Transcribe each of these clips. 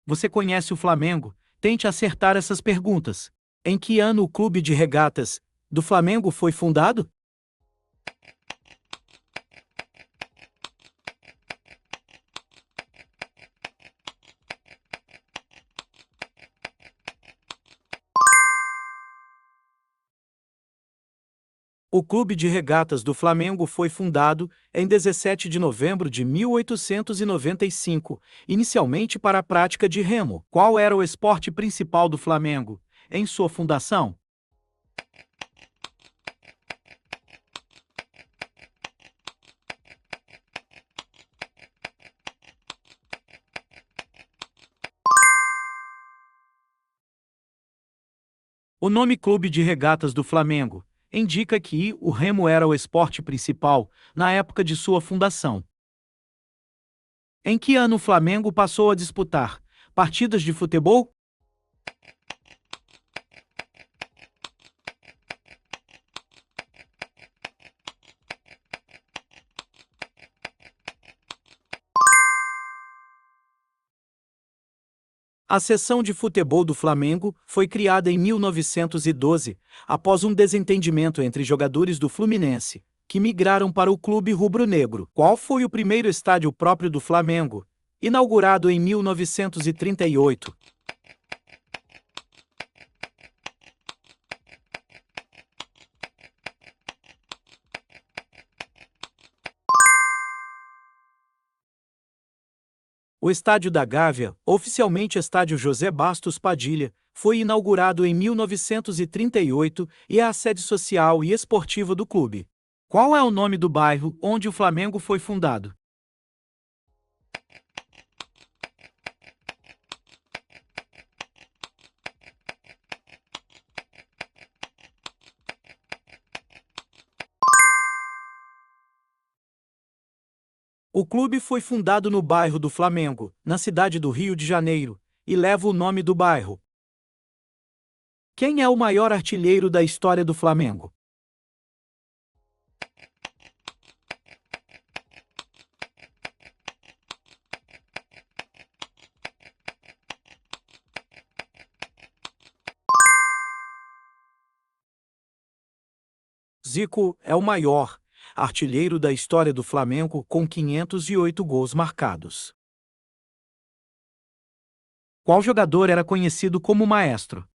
Você conhece o Flamengo? Tente acertar essas perguntas. Em que ano o Clube de Regatas do Flamengo foi fundado? O Clube de Regatas do Flamengo foi fundado em 17 de novembro de 1895, inicialmente para a prática de remo. Qual era o esporte principal do Flamengo em sua fundação? O nome Clube de Regatas do Flamengo indica que o remo era o esporte principal na época de sua fundação. Em que ano o Flamengo passou a disputar partidas de futebol? A seção de futebol do Flamengo foi criada em 1912, após um desentendimento entre jogadores do Fluminense, que migraram para o clube rubro-negro. Qual foi o primeiro estádio próprio do Flamengo, inaugurado em 1938? O Estádio da Gávea, oficialmente Estádio José Bastos Padilha, foi inaugurado em 1938 e é a sede social e esportiva do clube. Qual é o nome do bairro onde o Flamengo foi fundado? O clube foi fundado no bairro do Flamengo, na cidade do Rio de Janeiro, e leva o nome do bairro. Quem é o maior artilheiro da história do Flamengo? Zico é o maior artilheiro da história do Flamengo com 508 gols marcados. Qual jogador era conhecido como Maestro?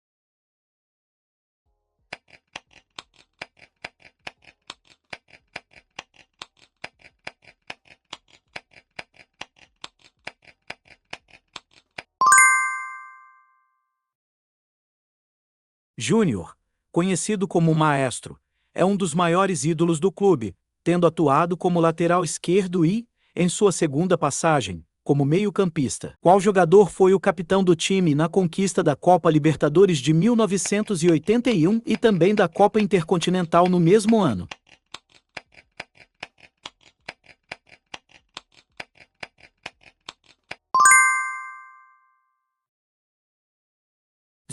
Júnior, conhecido como Maestro, é um dos maiores ídolos do clube, tendo atuado como lateral esquerdo e, em sua segunda passagem, como meio-campista. Qual jogador foi o capitão do time na conquista da Copa Libertadores de 1981 e também da Copa Intercontinental no mesmo ano?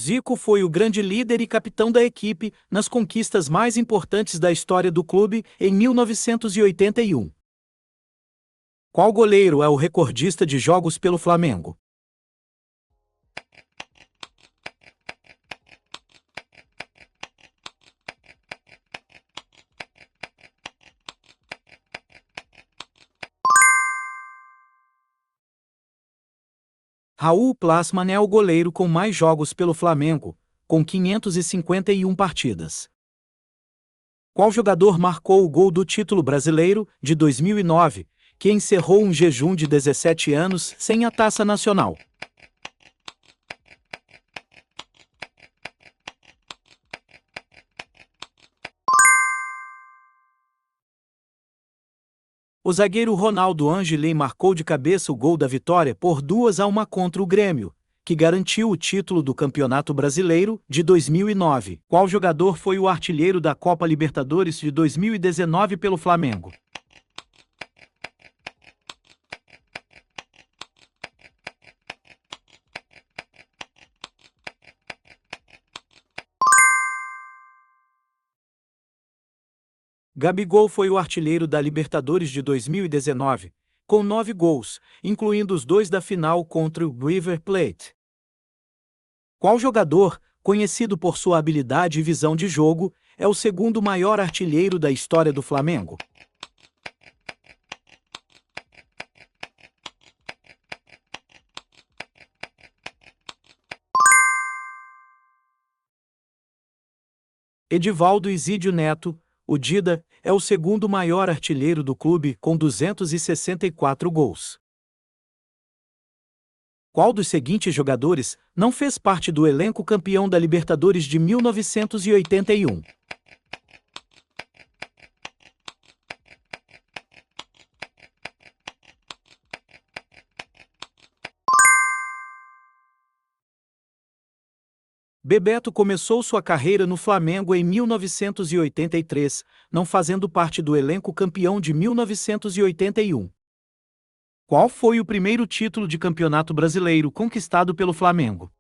Zico foi o grande líder e capitão da equipe nas conquistas mais importantes da história do clube em 1981. Qual goleiro é o recordista de jogos pelo Flamengo? Raul Plasman é o goleiro com mais jogos pelo Flamengo, com 551 partidas. Qual jogador marcou o gol do título brasileiro de 2009, que encerrou um jejum de 17 anos sem a Taça Nacional? O zagueiro Ronaldo Angelim marcou de cabeça o gol da vitória por 2-1 contra o Grêmio, que garantiu o título do Campeonato Brasileiro de 2009. Qual jogador foi o artilheiro da Copa Libertadores de 2019 pelo Flamengo? Gabigol foi o artilheiro da Libertadores de 2019, com 9 gols, incluindo os 2 da final contra o River Plate. Qual jogador, conhecido por sua habilidade e visão de jogo, é o segundo maior artilheiro da história do Flamengo? Edivaldo Izídio Neto, o Dida, é o segundo maior artilheiro do clube com 264 gols. Qual dos seguintes jogadores não fez parte do elenco campeão da Libertadores de 1981? Bebeto começou sua carreira no Flamengo em 1983, não fazendo parte do elenco campeão de 1981. Qual foi o primeiro título de campeonato brasileiro conquistado pelo Flamengo?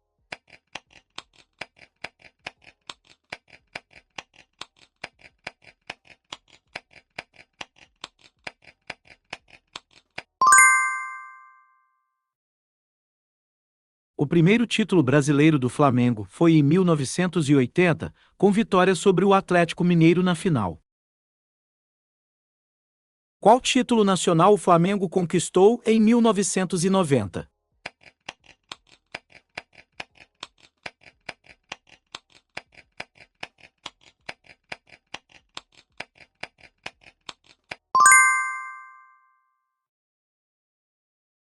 O primeiro título brasileiro do Flamengo foi em 1980, com vitória sobre o Atlético Mineiro na final. Qual título nacional o Flamengo conquistou em 1990?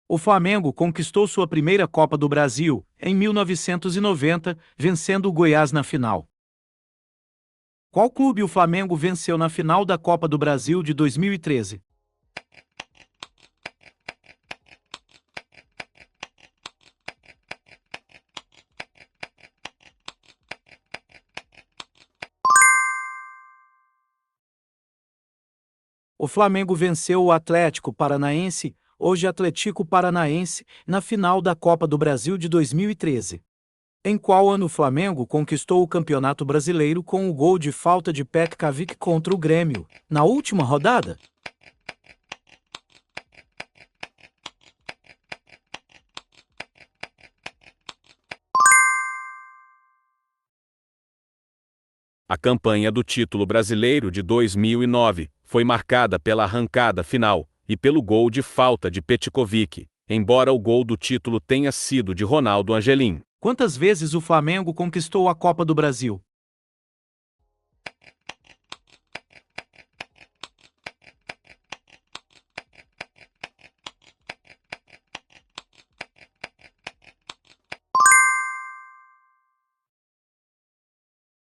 O Flamengo conquistou sua primeira Copa do Brasil em 1990, vencendo o Goiás na final. Qual clube o Flamengo venceu na final da Copa do Brasil de 2013? O Flamengo venceu o Atlético Paranaense, hoje Atlético Paranaense, na final da Copa do Brasil de 2013. Em qual ano o Flamengo conquistou o Campeonato Brasileiro com o gol de falta de Petkovic contra o Grêmio, na última rodada? A campanha do título brasileiro de 2009 foi marcada pela arrancada final e pelo gol de falta de Petkovic, embora o gol do título tenha sido de Ronaldo Angelim. Quantas vezes o Flamengo conquistou a Copa do Brasil?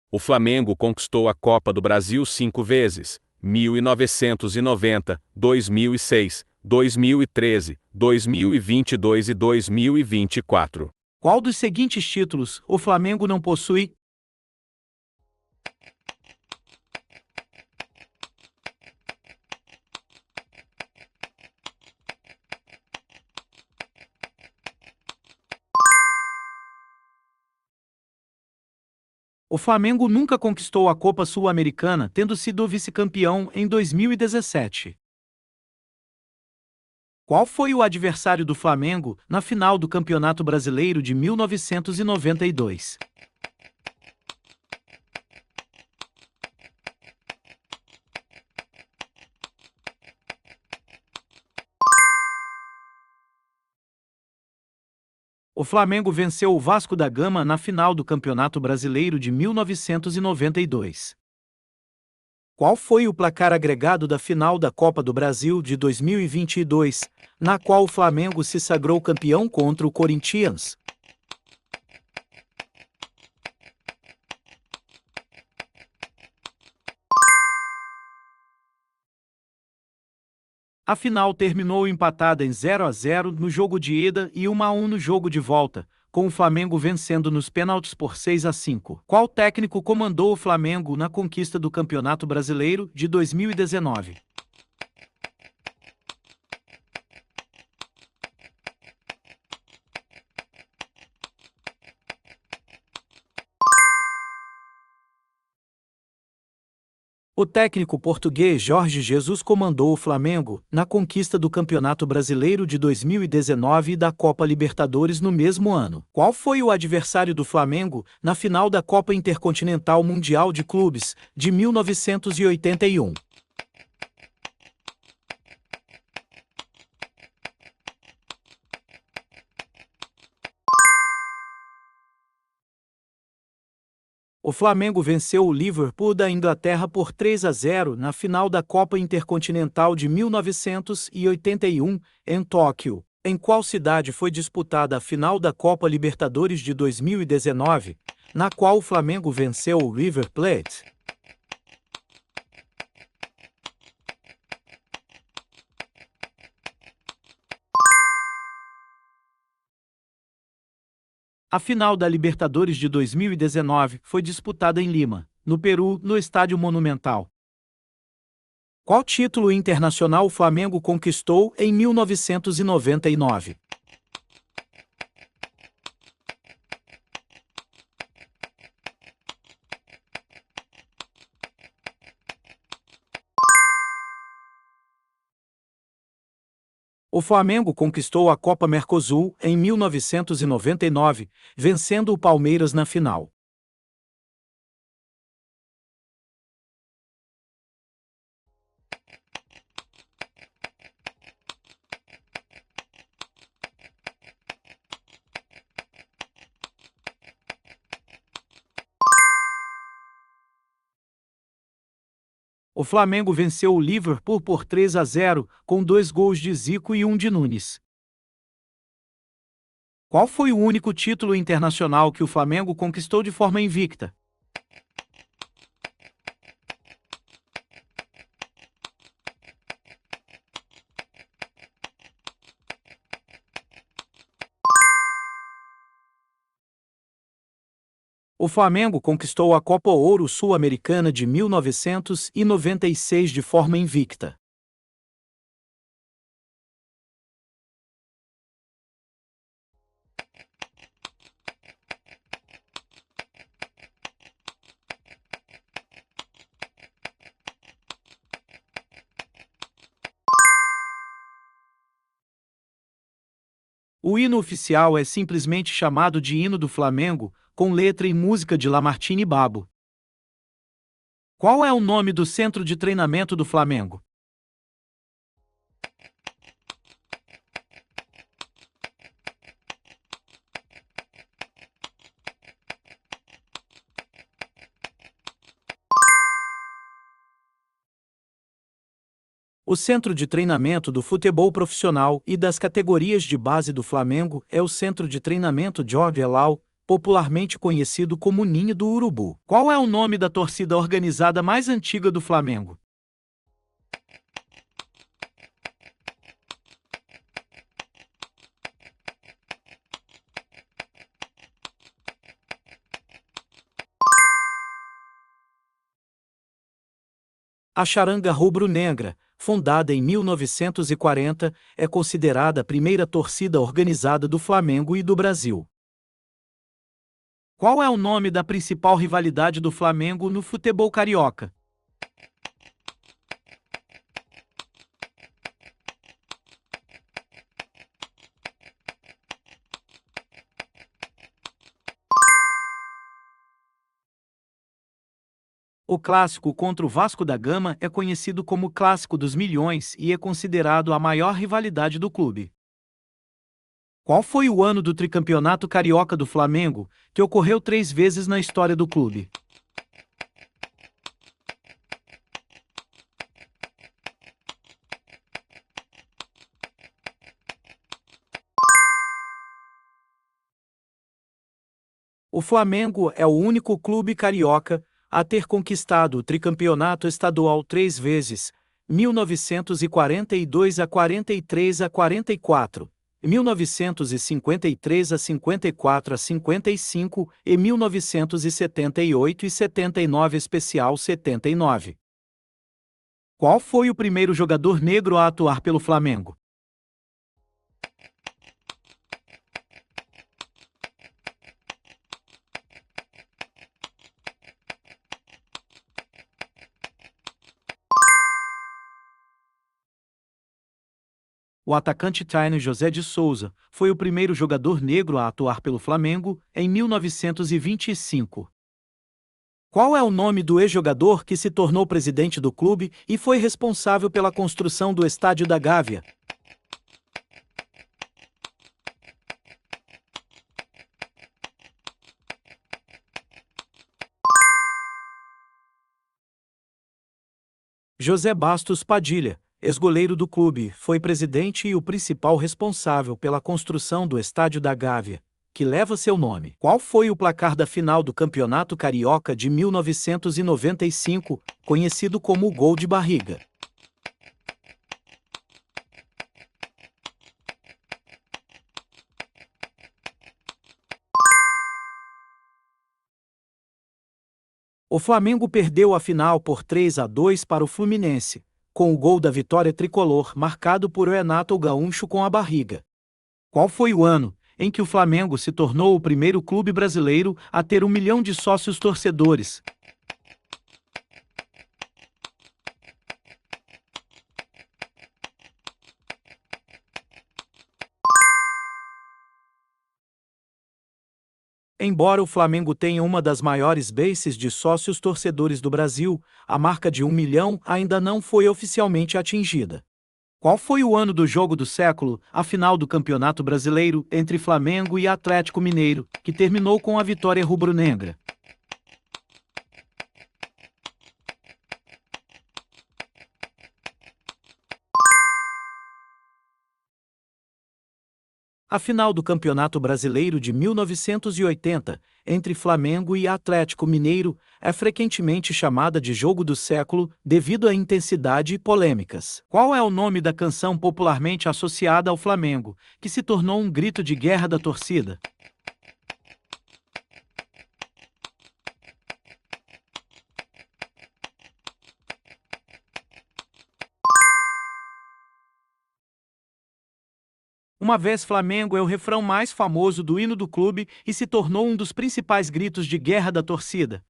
O Flamengo conquistou a Copa do Brasil 5 vezes: 1990, 2006, 2013, 2022 e 2024. Qual dos seguintes títulos o Flamengo não possui? O Flamengo nunca conquistou a Copa Sul-Americana, tendo sido vice-campeão em 2017. Qual foi o adversário do Flamengo na final do Campeonato Brasileiro de 1992? O Flamengo venceu o Vasco da Gama na final do Campeonato Brasileiro de 1992. Qual foi o placar agregado da final da Copa do Brasil de 2022, na qual o Flamengo se sagrou campeão contra o Corinthians? A final terminou empatada em 0-0 no jogo de ida e 1-1 no jogo de volta, com o Flamengo vencendo nos pênaltis por 6-5. Qual técnico comandou o Flamengo na conquista do Campeonato Brasileiro de 2019? O técnico português Jorge Jesus comandou o Flamengo na conquista do Campeonato Brasileiro de 2019 e da Copa Libertadores no mesmo ano. Qual foi o adversário do Flamengo na final da Copa Intercontinental Mundial de Clubes de 1981? O Flamengo venceu o Liverpool da Inglaterra por 3-0 na final da Copa Intercontinental de 1981, em Tóquio. Em qual cidade foi disputada a final da Copa Libertadores de 2019, na qual o Flamengo venceu o River Plate? A final da Libertadores de 2019 foi disputada em Lima, no Peru, no Estádio Monumental. Qual título internacional o Flamengo conquistou em 1999? O Flamengo conquistou a Copa Mercosul em 1999, vencendo o Palmeiras na final. O Flamengo venceu o Liverpool por 3-0, com 2 gols de Zico e 1 de Nunes. Qual foi o único título internacional que o Flamengo conquistou de forma invicta? O Flamengo conquistou a Copa Ouro Sul-Americana de 1996 de forma invicta. O hino oficial é simplesmente chamado de Hino do Flamengo, com letra e música de Lamartine Babo. Qual é o nome do centro de treinamento do Flamengo? O centro de treinamento do futebol profissional e das categorias de base do Flamengo é o Centro de Treinamento Jorge Elal, popularmente conhecido como Ninho do Urubu. Qual é o nome da torcida organizada mais antiga do Flamengo? A Charanga Rubro-Negra, fundada em 1940, é considerada a primeira torcida organizada do Flamengo e do Brasil. Qual é o nome da principal rivalidade do Flamengo no futebol carioca? O clássico contra o Vasco da Gama é conhecido como Clássico dos Milhões e é considerado a maior rivalidade do clube. Qual foi o ano do tricampeonato carioca do Flamengo, que ocorreu 3 vezes na história do clube? O Flamengo é o único clube carioca a ter conquistado o tricampeonato estadual 3 vezes, 1942 a 43 a 44, 1953 a 54 a 55 e 1978 e 79 especial 79. Qual foi o primeiro jogador negro a atuar pelo Flamengo? O atacante Taino José de Souza foi o primeiro jogador negro a atuar pelo Flamengo em 1925. Qual é o nome do ex-jogador que se tornou presidente do clube e foi responsável pela construção do Estádio da Gávea? José Bastos Padilha, ex-goleiro do clube, foi presidente e o principal responsável pela construção do Estádio da Gávea, que leva seu nome. Qual foi o placar da final do Campeonato Carioca de 1995, conhecido como o Gol de Barriga? O Flamengo perdeu a final por 3-2 para o Fluminense, com o gol da vitória tricolor marcado por Renato Gaúcho com a barriga. Qual foi o ano em que o Flamengo se tornou o primeiro clube brasileiro a ter 1 milhão de sócios torcedores? Embora o Flamengo tenha uma das maiores bases de sócios torcedores do Brasil, a marca de 1 milhão ainda não foi oficialmente atingida. Qual foi o ano do jogo do século, a final do Campeonato Brasileiro entre Flamengo e Atlético Mineiro, que terminou com a vitória rubro-negra? A final do Campeonato Brasileiro de 1980, entre Flamengo e Atlético Mineiro, é frequentemente chamada de Jogo do Século devido à intensidade e polêmicas. Qual é o nome da canção popularmente associada ao Flamengo, que se tornou um grito de guerra da torcida? Uma vez Flamengo é o refrão mais famoso do hino do clube e se tornou um dos principais gritos de guerra da torcida.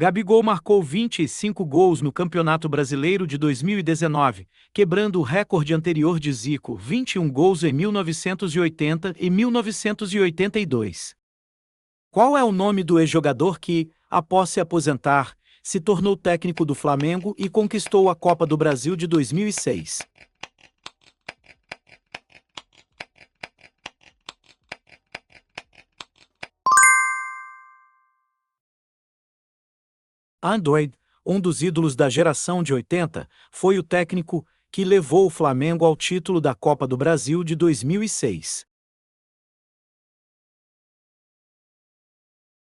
Gabigol marcou 25 gols no Campeonato Brasileiro de 2019, quebrando o recorde anterior de Zico, 21 gols em 1980 e 1982. Qual é o nome do ex-jogador que, após se aposentar, se tornou técnico do Flamengo e conquistou a Copa do Brasil de 2006? Android, um dos ídolos da geração de 80, foi o técnico que levou o Flamengo ao título da Copa do Brasil de 2006.